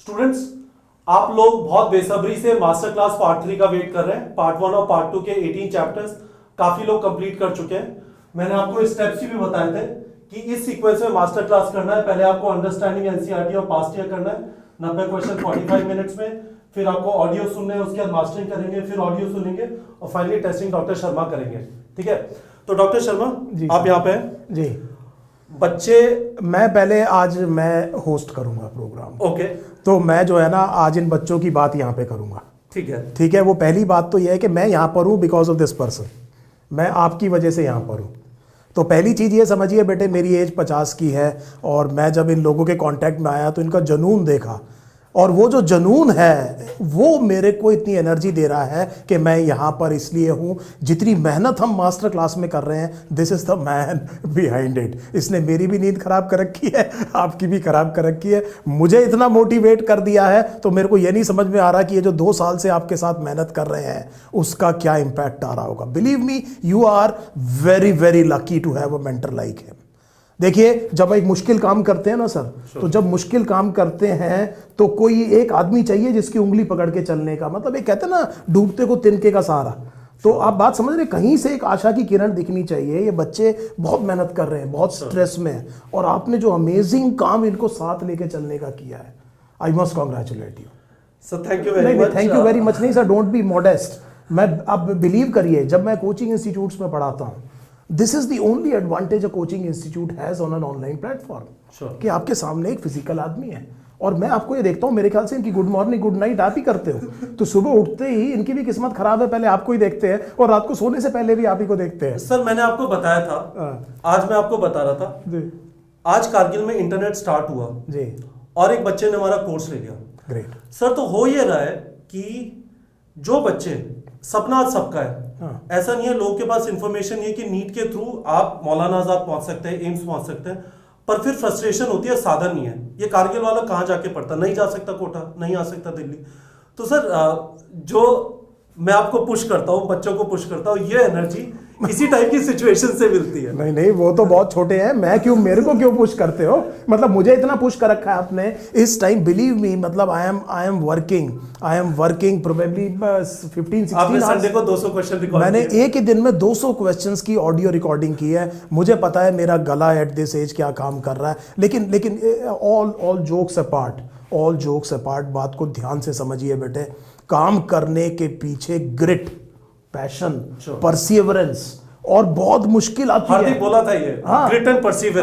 Students, आप लोग बहुत बेसब्री से मास्टर क्लास पार्ट 3 का वेट कर रहे हैं। पार्ट 1 और पार्ट 2 के 18 चैप्टर्स काफी लोग कंप्लीट कर चुके हैं। मैंने आपको स्टेप्स भी बताए थे कि इस सीक्वेंस में मास्टर क्लास करना है। पहले आपको अंडरस्टैंडिंग एनसीईआरटी और पास्ट ईयर करना है 90 क्वेश्चन 45 मिनट्स में। फिर आपको ऑडियो सुनने हैं, उसके बाद मास्टरिंग करेंगे, फिर ऑडियो सुनेंगे और फाइनली टेस्टिंग डॉक्टर शर्मा करेंगे। ठीक है, तो डॉक्टर शर्मा आप यहाँ पे हैं जी। बच्चे मैं पहले आज मैं होस्ट करूंगा प्रोग्राम। ओके, तो मैं जो है ना आज इन बच्चों की बात यहाँ पे करूंगा। ठीक है। ठीक है, वो पहली बात तो यह है कि मैं यहाँ पर हूँ बिकॉज ऑफ दिस पर्सन। मैं आपकी वजह से यहाँ पर हूँ। तो पहली चीज़ ये समझिए बेटे, मेरी एज 50 की है और मैं जब इन लोगों के कांटेक्ट में आया तो इनका जुनून देखा, और वो जो जुनून है वो मेरे को इतनी एनर्जी दे रहा है कि मैं यहाँ पर इसलिए हूँ। जितनी मेहनत हम मास्टर क्लास में कर रहे हैं, this is the man behind it. इसने मेरी भी नींद खराब कर रखी है, आपकी भी खराब कर रखी है, मुझे इतना मोटिवेट कर दिया है। तो मेरे को ये नहीं समझ में आ रहा कि ये जो 2 साल से आपके साथ मेहनत कर रहे हैं उसका क्या इम्पैक्ट आ रहा होगा। Believe me, you are very very lucky to have a mentor like him. देखिए, जब एक मुश्किल काम करते हैं ना सर, तो जब मुश्किल काम करते हैं तो कोई एक आदमी चाहिए जिसकी उंगली पकड़ के चलने का, मतलब एक कहते हैं ना डूबते को तिनके का सहारा। तो आप बात समझ रहे, कहीं से एक आशा की किरण दिखनी चाहिए। ये बच्चे बहुत मेहनत कर रहे हैं, बहुत स्ट्रेस में हैं, और आपने जो अमेजिंग काम इनको साथ लेके चलने का किया है, I must congratulate you sir. Thank you very much. Thank you very much नहीं सर, डोंट बी मॉडेस्ट। मैं अब बिलीव करिए, जब मैं कोचिंग इंस्टीट्यूट्स में पढ़ाता हूँ, this is the only advantage a coaching institute has on an online platform, कि आपके सामने एक फिजिकल आदमी है। और मैं आपको ये देखता हूँ, मेरे ख्याल से इनकी गुड मॉर्निंग गुड नाइट आप ही करते हो। तो सुबह उठते ही इनकी भी किस्मत खराब है, पहले आपको ही देखते हैं, और रात को सोने से पहले भी आप ही को देखते हैं। सर मैंने आपको बताया था, आज मैं आपको बता रहा था जी। आज कारगिल में इंटरनेट स्टार्ट हुआ जी, और एक बच्चे ने हमारा कोर्स ले लिया। ग्रेट सर, तो हो ये रहा है कि जो बच्चे, सपना आज सबका है। ऐसा नहीं है, लोगों के पास इंफॉर्मेशन ये कि नीट के थ्रू आप मौलाना आजाद पहुंच सकते हैं, एम्स पहुंच सकते हैं, पर फिर फ्रस्ट्रेशन होती है, साधन नहीं है। ये कारगिल वाला कहां जाके पढ़ता, नहीं जा सकता कोटा, नहीं आ सकता दिल्ली। तो सर जो मैं आपको पुश करता हूँ, बच्चों को पुश करता हूँ, ये एनर्जी इसी टाइप की सिचुएशन से मिलती है। नहीं नहीं, वो तो बहुत छोटे हैं, मैं क्यों, मेरे को क्यों पुश करते हो? मतलब मुझे इतना पुश कर रखा है आपने इस टाइम। बिलीव मी, मतलब I am working probably 15-16 Sunday को 200 क्वेश्चन रिकॉर्ड, मैंने एक ही दिन में 200 क्वेश्चंस की ऑडियो रिकॉर्डिंग की है। मुझे पता है मेरा गला एट दिस एज क्या काम कर रहा है। लेकिन ऑल जोक्स अपार्ट, बात को ध्यान से समझिए बेटे। काम करने के पीछे ग्रिट, पैशन, परसिवरेंस और बहुत मुश्किल आती है। बोला था ये, ग्रिट एंड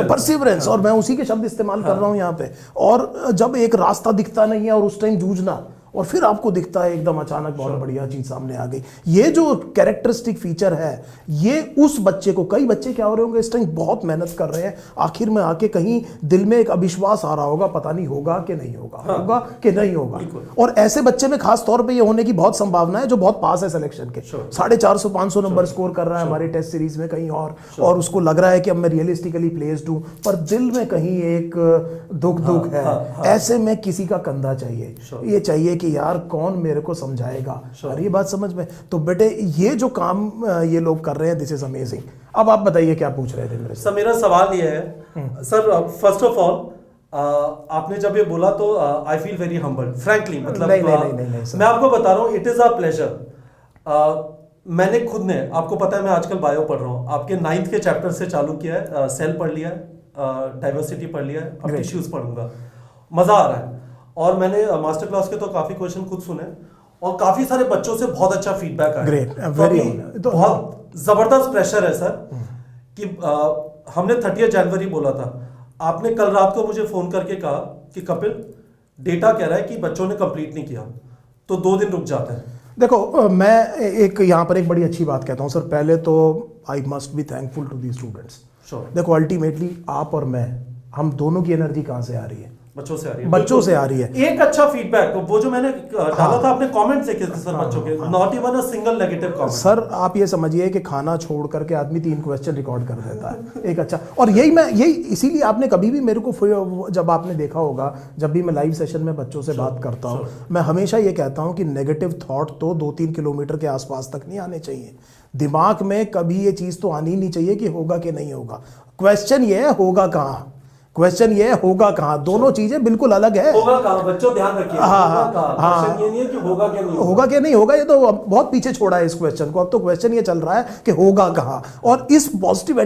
परसिवरेंस, और मैं उसी के शब्द इस्तेमाल कर रहा हूं यहाँ पे। और जब एक रास्ता दिखता नहीं है और उस टाइम जूझना, और फिर आपको दिखता है एकदम अचानक बहुत बढ़िया चीज सामने आ गई। ये जो कैरेक्टरिस्टिक फीचर है, ये उस बच्चे को, कई बच्चे क्या हो रहे होंगे इस टाइम, बहुत मेहनत कर रहे हैं, आखिर में आके कहीं दिल में एक अविश्वास आ रहा होगा, पता नहीं होगा कि नहीं होगा, होगा कि नहीं होगा। और ऐसे बच्चे में खास तौर पे ये होने की बहुत संभावना है जो बहुत पास है सिलेक्शन के, 450-500 नंबर स्कोर कर रहा है हमारे टेस्ट सीरीज में कहीं, और उसको लग रहा है कि अब मैं रियलिस्टिकली प्लेस्ड हूं, पर दिल में कहीं एक दुख है। ऐसे में किसी का कंधा चाहिए, ये चाहिए कि यार कौन मेरे को समझाएगा। और ये बात समझ में, तो बेटे ये जो काम ये लोग कर रहे हैं, दिस इज अमेजिंग। अब आप बताइए क्या पूछ रहे थे मेरे से? सर मेरा सवाल ये है सर, फर्स्ट ऑफ ऑल आपने जब ये बोला तो I feel very humbled, frankly. मतलब नहीं, मैं आपको बता रहा हूँ, इट इज अ प्लेजर। मैंने खुद ने, आपको पता है मैं आजकल बायो पढ़ रहा हूँ, आपके 9th के चैप्टर से चालू किया है, सेल पढ़ लिया है, डाइवर्सिटी पढ़ लिया है, अब टिश्यूज पढ़ूंगा, मजा आ रहा है। और मैंने मास्टर क्लास के तो काफी क्वेश्चन खुद सुने, और काफी सारे बच्चों से बहुत अच्छा फीडबैक आया। ग्रेट, तो बहुत जबरदस्त प्रेशर है सर कि हमने 30 जनवरी बोला था, आपने कल रात को मुझे फोन करके कहा कि कपिल, डेटा कह रहा है कि बच्चों ने कंप्लीट नहीं किया, तो 2 दिन रुक जाता है। देखो, मैं एक यहाँ पर एक बड़ी अच्छी बात कहता हूँ सर। पहले तो I must be thankful to the students. देखो, अल्टीमेटली आप और मैं, हम दोनों की एनर्जी कहाँ से आ रही है? बच्चों से आ रही है। एक अच्छा फीडबैक, वो जो मैंने डाला था, आपने कमेंट देखे थे सर बच्चों के, not even a single negative comment. Sir आप ये समझिए कि खाना छोड़ करके आदमी 3 क्वेश्चन रिकॉर्ड कर देता है, एक अच्छा। और यही इसीलिए आपने कभी भी मेरे को, जब आपने देखा होगा, जब भी मैं लाइव सेशन में बच्चों से बात करता हूँ, मैं हमेशा ये कहता हूँ कि नेगेटिव थॉट तो 2-3 किलोमीटर के आसपास तक नहीं आने चाहिए। दिमाग में कभी ये चीज़ तो आनी नहीं चाहिए कि होगा कि नहीं होगा। क्वेश्चन ये है, होगा कहाँ। क्वेश्चन ये है होगा कहाँ, दोनों चीजें बिल्कुल अलग है। होगा कहाँ बच्चों ध्यान रखिए, हाँ, क्वेश्चन ये नहीं है कि होगा क्या नहीं होगा क्या नहीं होगा, ये तो बहुत पीछे छोड़ा है इस क्वेश्चन को। अब तो क्वेश्चन ये चल रहा है कि होगा कहाँ, और इस पॉजिटिव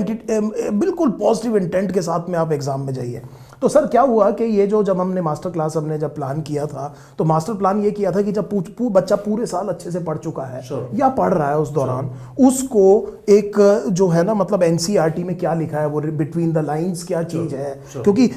बिल्कुल पॉजिटिव इंटेंट के साथ में आप एग्जाम में जाइए। तो सर क्या हुआ कि ये जो जब हमने मास्टर क्लास हमने जब प्लान किया था, तो मास्टर प्लान ये किया था कि जब बच्चा पूरे साल अच्छे से पढ़ चुका है या पढ़ रहा है उस दौरान, उसको एक जो है ना मतलब एनसीईआरटी में क्या लिखा है वो बिटवीन द लाइंस क्या चीज है, क्योंकि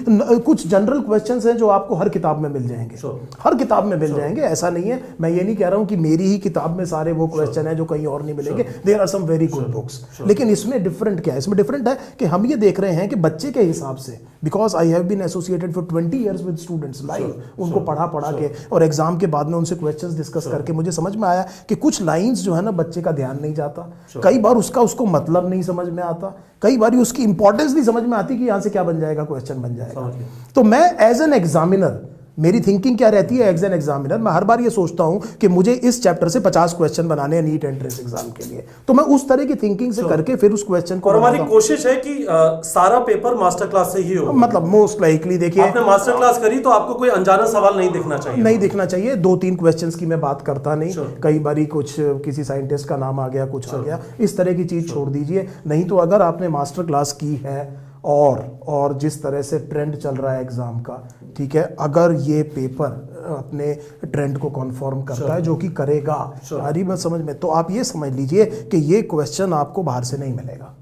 कुछ जनरल क्वेश्चंस हैं जो आपको हर किताब में मिल जाएंगे, हर किताब में मिल जाएंगे। ऐसा नहीं है, मैं ये नहीं कह रहा हूं कि मेरी ही किताब में सारे वो क्वेश्चन है जो कहीं और नहीं मिलेंगे, there are some very good books. लेकिन इसमें डिफरेंट क्या है, इसमें डिफरेंट है कि हम ये देख रहे हैं कि बच्चे के हिसाब से, because I have been associated for 20 years with students live, उनको पढ़ा के और एग्जाम के बाद में उनसे क्वेश्चंस डिस्कस करके मुझे समझ में आया कि कुछ लाइंस जो है ना बच्चे का ध्यान नहीं जाता, कई बार उसको मतलब नहीं समझ में आता, कई बार उसकी इंपॉर्टेंस नहीं समझ में आती कि यहां से क्या बन जाएगा, क्वेश्चन बन जाएगा। तो मैं एज एन एग्जामिनर, मेरी थिंकिंग क्या रहती है एज एन एग्जामिनर, मैं हर बार ये सोचता हूं कि मुझे इस चैप्टर से 50 क्वेश्चन बनाने हैं नीट एंट्रेंस एग्जाम के लिए, तो मैं उस तरह की थिंकिंग से करके फिर उस क्वेश्चन को, और हमारी कोशिश है कि सारा पेपर मास्टर क्लास से ही हो, मतलब मोस्ट लाइकली देखिए आपने मास्टर क्लास करी तो आपको कोई अनजाना सवाल नहीं दिखना चाहिए, नहीं दिखना चाहिए। 2-3 क्वेश्चंस की मैं बात करता नहीं, कई बारी कुछ किसी साइंटिस्ट का नाम आ गया, कुछ आ गया, इस तरह की चीज छोड़ दीजिए। नहीं तो अगर आपने मास्टर क्लास की है और जिस तरह से ट्रेंड चल रहा है एग्जाम का, ठीक है, अगर ये पेपर अपने ट्रेंड को कन्फर्म करता है, जो कि करेगा हमारी बात समझ में, तो आप ये समझ लीजिए कि ये क्वेश्चन आपको बाहर से नहीं मिलेगा।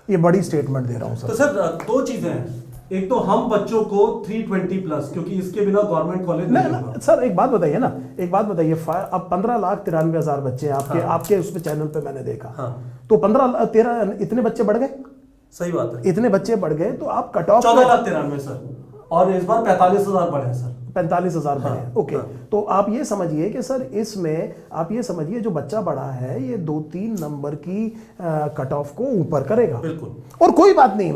ये बड़ी स्टेटमेंट दे रहा हूँ सर। तो सर 2 चीजें हैं, एक तो हम बच्चों को 320 प्लस, क्योंकि इसके बिना गवर्नमेंट कॉलेज नहीं होगा। सर एक बात बताइए ना, एक बात बताइए, अब 15,93,000 बच्चे आपके आपके उस पे चैनल पे मैंने देखा, तो 15-13 इतने बच्चे बढ़ गए, सही बात है, इतने बच्चे बढ़ गए, तो आप कट ऑफ 14,93,000 सर, और इस बार 45,000 बढ़े सर, 45,000 बढ़े। ओके, तो आप ये समझिए कि सर इसमें आप ये समझिए जो बच्चा बढ़ा है ये 2-3 नंबर की कट ऑफ को ऊपर करेगा, बिल्कुल, और कोई बात नहीं,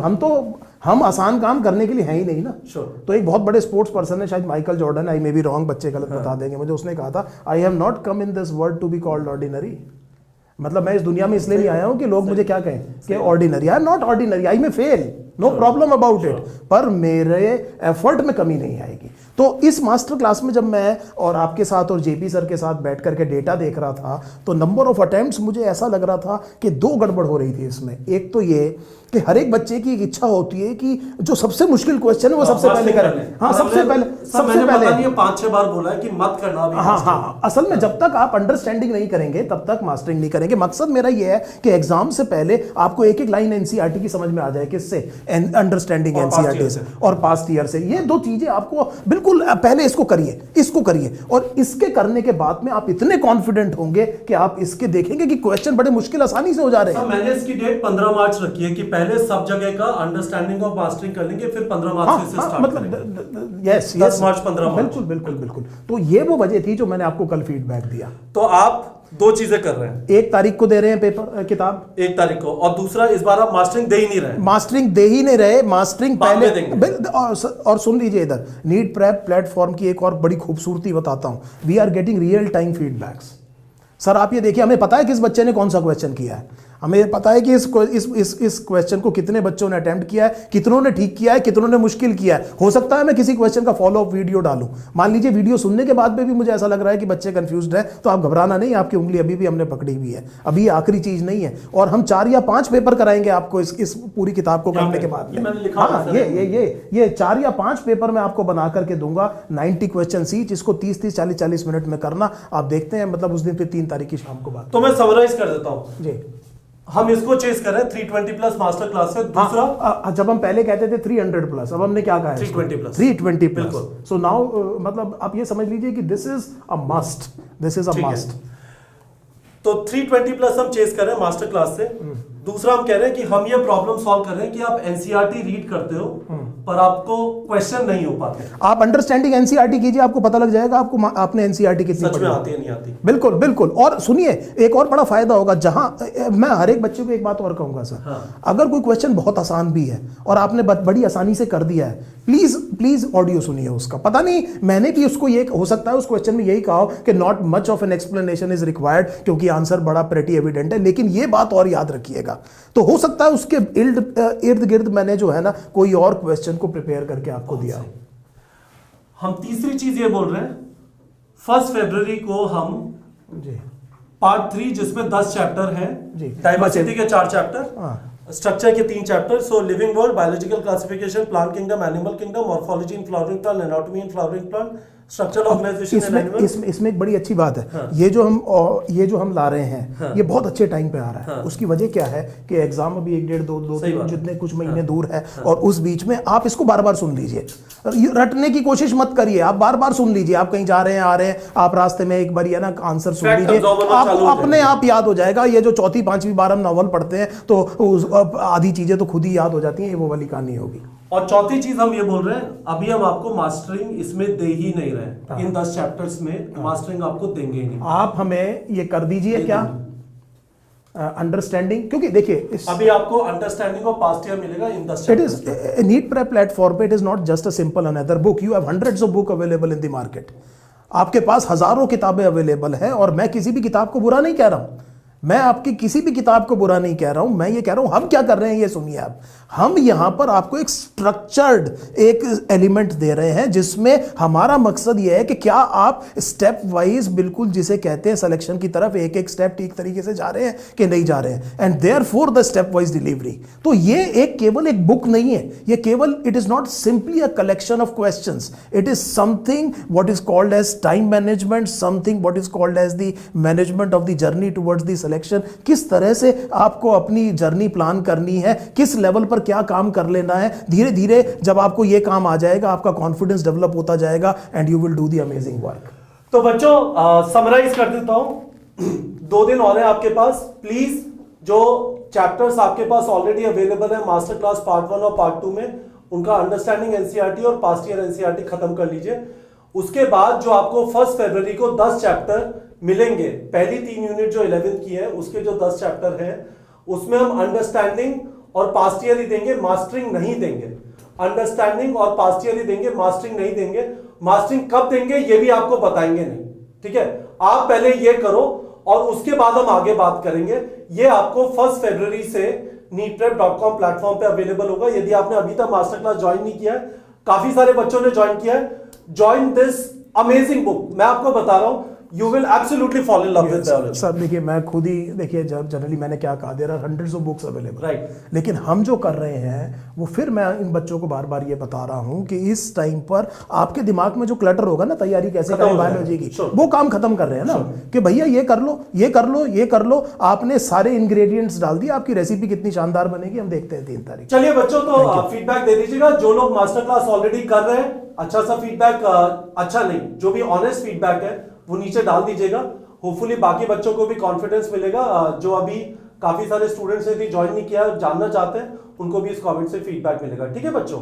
हम आसान काम करने के लिए हैं ही नहीं ना। तो एक बहुत बड़े स्पोर्ट्स पर्सन है, शायद Michael Jordan, I may be wrong, बच्चे गलत बता देंगे मुझे, उसने कहा था I have not come in this world to be called ordinary, मतलब मैं इस दुनिया में इसलिए नहीं आया हूं कि लोग मुझे क्या कहें कि ordinary, I am not ordinary, I may fail, no problem about it, पर मेरे एफर्ट में कमी नहीं आएगी। तो इस मास्टर क्लास में जब मैं और आपके साथ और जेपी सर के साथ बैठ करके डेटा देख रहा था, तो नंबर ऑफ अटेम्प्ट्स मुझे ऐसा लग रहा था कि 2 गड़बड़ हो रही थी इसमें। एक तो ये कि हर एक बच्चे की एक इच्छा होती है कि जो सबसे मुश्किल क्वेश्चन है वो सबसे पहले करें। हाँ, सबसे पहले 5-6 बार बोला है कि मत करना भी। हाँ, असल में जब तक आप अंडरस्टैंडिंग नहीं करेंगे तब तक मास्टरिंग नहीं करेंगे। मकसद मेरा ये है कि एग्जाम से पहले आपको एक एक लाइन एनसीईआरटी की समझ में आ जाए, किससे, अंडरस्टैंडिंग एनसीईआरटी से और पास्ट ईयर से। ये 2 चीजें आपको बिल्कुल पहले इसको करिए, और इसके करने के बाद में आप इतने कॉन्फिडेंट होंगे कि आप इसके देखेंगे कि क्वेश्चन बड़े मुश्किल आसानी से हो जा रहे हैं। मैंने इसकी डेट 15 मार्च रखी है कि पहले सब जगह का अंडरस्टैंडिंग और मास्टरिंग कर लेंगे, फिर 15 मार्च से स्टार्ट मतलब यस 10 मार्च 15 मार्च, बिल्कुल। तो ये वो वजह थी जो मैंने आपको कल फीडबैक दिया। तो आप 2 चीजें कर रहे हैं, 1 तारीख को दे रहे हैं पेपर किताब, 1 तारीख को, और दूसरा इस बार आप मास्टरिंग दे ही नहीं रहे, मास्टरिंग पहले देंगे। और सुन लीजिए, इधर नीट प्रेप प्लेटफॉर्म की एक और बड़ी खूबसूरती बताता हूं, we are getting real time feedbacks. Sir आप ये देखिए, हमें पता है किस बच्चे ने कौन सा क्वेश्चन किया है, हमें पता है कि इस क्वेश्चन को कितने बच्चों ने अटेम्प्ट किया है, कितनों ने ठीक किया है, कितनों ने मुश्किल किया है। हो सकता है मैं किसी क्वेश्चन का फॉलो अप वीडियो डालूं, मान लीजिए वीडियो सुनने के बाद में भी मुझे ऐसा लग रहा है कि बच्चे कंफ्यूज्ड है, तो आप घबराना नहीं, आपकी उंगली अभी भी हमने पकड़ी हुई है, अभी आखिरी चीज नहीं है, और हम 4 या 5 पेपर कराएंगे आपको इस पूरी किताब को करने के बाद में। हाँ, ये 4 या 5 पेपर मैं आपको बना करके दूंगा, 90 क्वेश्चन ईच, इसको 30-30 40-40 मिनट में करना। आप देखते हैं, मतलब उस दिन फिर 3 तारीख की शाम को बात। तो मैं समराइज कर देता हूं जी, हम इसको चेस कर रहे हैं 320 प्लस मास्टर क्लास से। दूसरा, जब हम पहले कहते थे 300 प्लस, अब हमने क्या कहा है 320 प्लस। सो नाउ मतलब आप ये समझ लीजिए कि दिस इज अ मस्ट। तो 320 प्लस हम चेस कर रहे हैं मास्टर क्लास से। दूसरा हम कह रहे हैं कि हम ये प्रॉब्लम सॉल्व कर रहे हैं कि आप एनसीईआरटी रीड करते हो पर आपको क्वेश्चन नहीं हो पाते। आप अंडरस्टैंडिंग एनसीईआरटी कीजिए, आपको पता लग जाएगा आपको आपने एनसीईआरटी कितनी सच में आती है नहीं आती। बिल्कुल। और सुनिए, एक और बड़ा फायदा होगा, जहां मैं हर एक बच्चे को एक बात और कहूंगा सर, अगर कोई क्वेश्चन बहुत आसान भी है और आपने बड़ी आसानी से कर दिया है, प्लीज ऑडियो सुनिए उसका। पता नहीं, मैंने भी उसको ये, हो सकता है उस क्वेश्चन में यही कहा कि not much of an explanation is required, क्योंकि आंसर बड़ा प्रेटी एविडेंट है, लेकिन ये बात और याद रखिएगा। तो हो सकता है उसके इर्द गिर्द मैंने जो है ना कोई और क्वेश्चन सेशन को प्रिपेयर करके आपको दिया हो। हम तीसरी चीज ये बोल रहे हैं, 1 फरवरी को हम जी पार्ट 3 जिसमें 10 चैप्टर हैं, जी, डाइवर्सिटी के 4 चैप्टर, हाँ, स्ट्रक्चर के 3 chapter, so living world, biological classification, plant kingdom, animal kingdom, morphology in flowering plant, anatomy in flowering plant, structural organisation in animal. इसमें एक बड़ी अच्छी बात है, हाँ। ये जो हम ला रहे हैं, हाँ। ये बहुत अच्छे टाइम पे आ रहा है। हाँ। उसकी वजह क्या है कि एग्जाम अभी 1 डेढ़ 2 सही बात। जितने कुछ महीने हाँ। दूर है, हाँ। और उस बीच में आप इसको बार बार सुन लीजिए, रटने की कोशिश मत करिए, आप बार बार सुन लीजिए। आप कहीं जा रहे हैं, आ रहे हैं, आप रास्ते में एक बार ये ना आंसर सुन Fact लीजिए, absorber चालू आप हो अपने जाएगा। आप याद हो जाएगा। ये जो चौथी 5वीं बार हम नॉवल पढ़ते हैं तो आधी चीजें तो खुद ही याद हो जाती हैं, ये वो वाली कहानी होगी। और चौथी चीज हम ये बोल रहे हैं, अभी हम आपको मास्टरिंग इसमें दे ही नहीं रहे, हाँ। इन 10 चैप्टर्स में मास्टरिंग आपको देंगे ही नहीं। आप हमें ये कर दीजिए क्या, अंडरस्टैंडिंग, क्योंकि देखिए अभी आपको अंडरस्टैंडिंग ऑफ पास्ट ईयर मिलेगा इन 10 It is chapters. a NEET Prep platform पे, it is not just a simple another book. You have hundreds of book available in the market. आपके पास हजारों किताबें अवेलेबल हैं, और मैं किसी भी किताब को बुरा नहीं कह रहा हूं, मैं आपकी किसी भी किताब को बुरा नहीं कह रहा हूं, मैं ये कह रहा हूं हम क्या कर रहे हैं ये सुनिए आप। हम यहां पर आपको एक स्ट्रक्चर्ड एक एलिमेंट दे रहे हैं, जिसमें हमारा मकसद ये है कि क्या आप स्टेप वाइज, बिल्कुल जिसे कहते हैं सिलेक्शन की तरफ, एक एक स्टेप ठीक तरीके से जा रहे हैं कि नहीं जा रहे हैं, and therefore the step wise delivery. तो ये एक केवल एक बुक नहीं है, ये केवल, it is not simply a collection of questions, it is something what is called as time management, something what is called as the management of the journey towards the selection. किस तरह से आपको अपनी journey plan करनी है, किस level पर क्या काम कर लेना है। धीरे धीरे जब आपको ये काम आ जाएगा, आपका कॉन्फिडेंस डेवलप होता जाएगा, and you will do the amazing work. तो बच्चों समराइज कर देता हूं, 2 दिन और है आपके पास। प्लीज जो चैप्टर्स आपके पास ऑलरेडी अवेलेबल है मास्टर क्लास पार्ट 1 और पार्ट 2 में, उनका अंडरस्टैंडिंग एनसीईआरटी और पास्ट ईयर एनसीईआरटी खत्म कर लीजिए। उसके बाद जो आपको 1 फरवरी को 10 चैप्टर मिलेंगे, पहली 3 यूनिट जो 11th की है उसके जो 10 चैप्टर हैं, उसमें हम अंडरस्टैंडिंग और पास्ट ईयर ही देंगे, मास्टरिंग नहीं देंगे। अंडरस्टैंडिंग और पास्ट ईयर ही देंगे, मास्टरिंग नहीं देंगे। मास्टरिंग कब देंगे ये भी आपको बताएंगे नहीं, ठीक है। आप पहले ये करो और उसके बाद हम आगे बात करेंगे। ये आपको 1 फरवरी से neetprep.com प्लेटफॉर्म पे अवेलेबल होगा। यदि आपने अभी तक मास्टर क्लास ज्वाइन नहीं किया है, काफी सारे बच्चों ने ज्वाइन किया है, ज्वाइन दिस अमेजिंग बुक। मैं आपको बता रहा हूं, you will absolutely fall in love with biology। Sir देखिए, मैं खुद ही देखिए, जनरली मैंने क्या कहा, there are hundreds of books available, right. लेकिन हम जो कर रहे हैं वो, फिर मैं इन बच्चों को बार बार ये बता रहा हूं कि इस टाइम पर आपके दिमाग में जो क्लटर होगा ना, तैयारी कैसे करें बायोलॉजी की, वो काम खत्म कर रहे हैं ना, कि भैया ये कर लो, ये कर लो, ये कर लो। आपने सारे इंग्रेडिएंट्स डाल दिए, आपकी रेसिपी कितनी शानदार बनेगी, हम देखते हैं 3 तारीख। चलिए बच्चों, तो फीडबैक दे दीजिएगा। जो लोग मास्टर क्लास ऑलरेडी कर रहे हैं, अच्छा सा फीडबैक, अच्छा नहीं, जो भी ऑनेस्ट फीडबैक है वो नीचे डाल दीजिएगा। होपफुली बाकी बच्चों को भी कॉन्फिडेंस मिलेगा। जो अभी काफी सारे स्टूडेंट्स ने भी ज्वाइन नहीं किया, जानना चाहते हैं, उनको भी इस कमेंट से फीडबैक मिलेगा। ठीक है बच्चों।